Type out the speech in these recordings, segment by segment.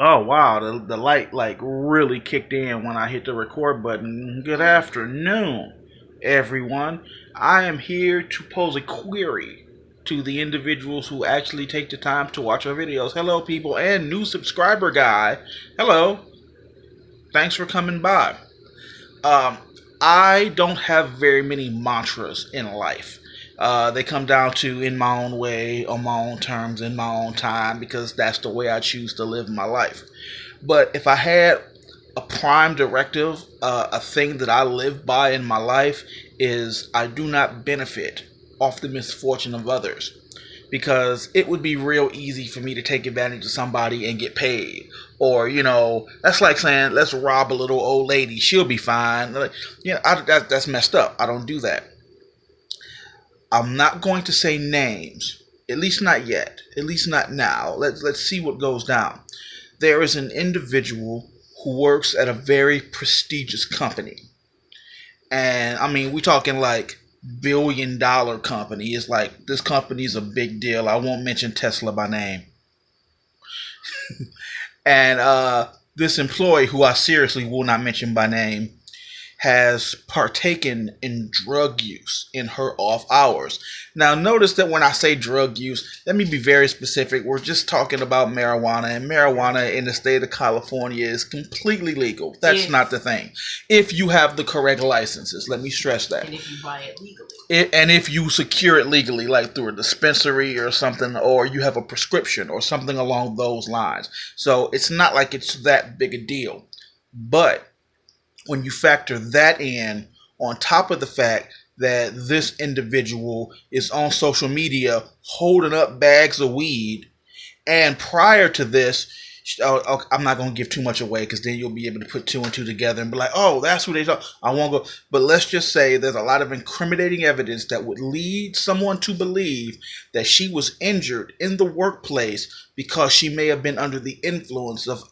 Oh wow, the light like really kicked in when I hit the record button. Good afternoon, everyone. I am here to pose a query to the individuals who actually take the time to watch our videos. Hello, people, and new subscriber guy. Hello, thanks for coming by. Um, I don't have very many mantras in life. They come down to in my own way, on my own terms, in my own time, because that's the way I choose to live my life. But if I had a prime directive, a thing that I live by in my life is I do not benefit off the misfortune of others. Because it would be real easy for me to take advantage of somebody and get paid. Or, that's like saying, let's rob a little old lady. She'll be fine. That's messed up. I don't do that. I'm not going to say names. At least not yet. At least not now. Let's see what goes down. There is an individual who works at a very prestigious company. And I mean, we're talking like $1 billion company. It's like this company is a big deal. I won't mention Tesla by name. And this employee, who I seriously will not mention by name, has partaken in drug use in her off hours. Now, notice that when I say drug use, let me be very specific. We're just talking about marijuana, and marijuana in the state of California is completely legal. That's not the thing. If you have the correct licenses, let me stress that. And if you buy it legally. And if you secure it legally, like through a dispensary or something, or you have a prescription or something along those lines. So it's not like it's that big a deal. But when you factor that in, on top of the fact that this individual is on social media holding up bags of weed, and prior to this, I'm not going to give too much away because then you'll be able to put two and two together and be like, oh, that's who they talk. I won't go. But let's just say there's a lot of incriminating evidence that would lead someone to believe that she was injured in the workplace because she may have been under the influence of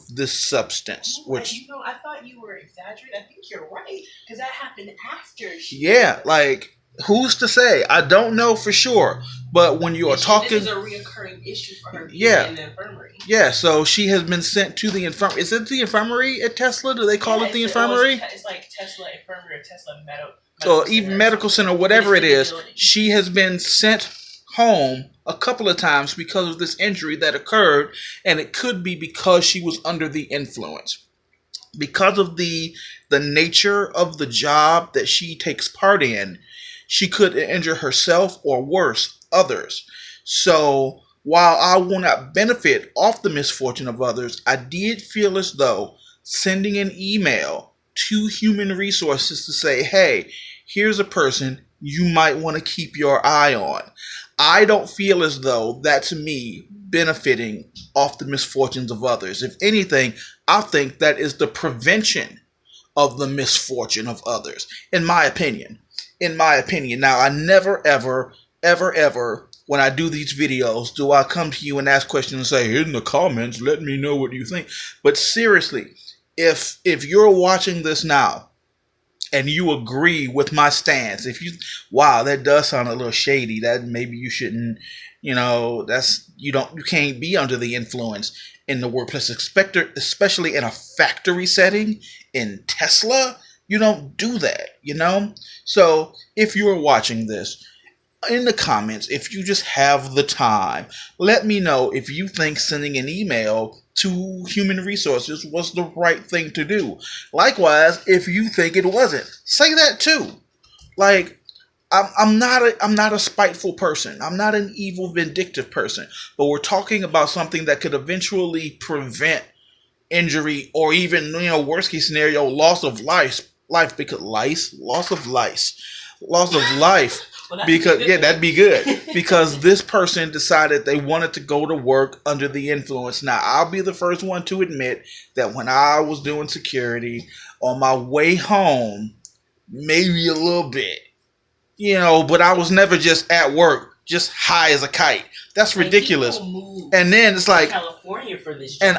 this substance. Which, I thought you were exaggerating. I think you're right, because that happened after she. Yeah, like, who's to say? I don't know for sure. But when you are talking, this is a reoccurring issue for her being in the infirmary. Yeah, so she has been sent to the infirmary. Is it the infirmary at Tesla? Do they call it the infirmary? It's like Tesla Infirmary or Tesla Medical. So even medical center, whatever it is, she has been sent home a couple of times because of this injury that occurred, and it could be because she was under the influence. Because of the nature of the job that she takes part in, she could injure herself or worse, others. So while I will not benefit off the misfortune of others, I did feel as though sending an email to human resources to say, hey, here's a person you might want to keep your eye on. I don't feel as though that's me benefiting off the misfortunes of others. If anything, I think that is the prevention of the misfortune of others, in my opinion. Now, I never, ever, ever, ever, when I do these videos, do I come to you and ask questions and say, in the comments, let me know what you think. But seriously, if you're watching this now, and you agree with my stance, wow, that does sound a little shady, that maybe you shouldn't, you can't be under the influence in the workplace, especially in a factory setting, in Tesla, you don't do that, So if you're watching this, in the comments, if you just have the time, let me know if you think sending an email to human resources was the right thing to do. Likewise, if you think it wasn't, say that too. Like, I'm not a spiteful person. I'm not an evil, vindictive person. But we're talking about something that could eventually prevent injury, or even, worst case scenario, loss of life. Loss of life. Well, that'd be good. Because this person decided they wanted to go to work under the influence. Now, I'll be the first one to admit that when I was doing security, on my way home, maybe a little bit, but I was never just at work, just high as a kite. That's ridiculous. And then it's like, California for this job.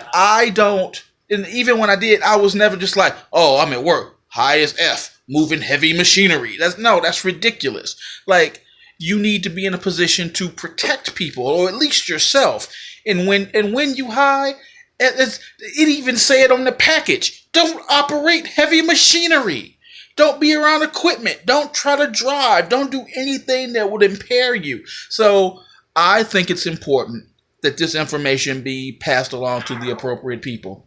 And even when I did, I was never just like, oh, I'm at work, high as F, moving heavy machinery. That's ridiculous. Like, you need to be in a position to protect people, or at least yourself. And when you high, It even said on the package, don't operate heavy machinery. Don't be around equipment. Don't try to drive. Don't do anything that would impair you. So I think it's important that this information be passed along to the appropriate people.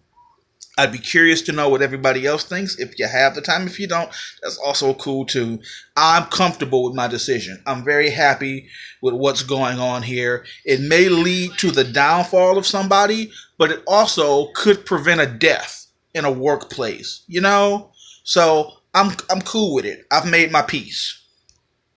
I'd be curious to know what everybody else thinks. If you have the time, if you don't, that's also cool too. I'm comfortable with my decision. I'm very happy with what's going on here. It may lead to the downfall of somebody, but it also could prevent a death in a workplace, you know? So I'm cool with it. I've made my peace.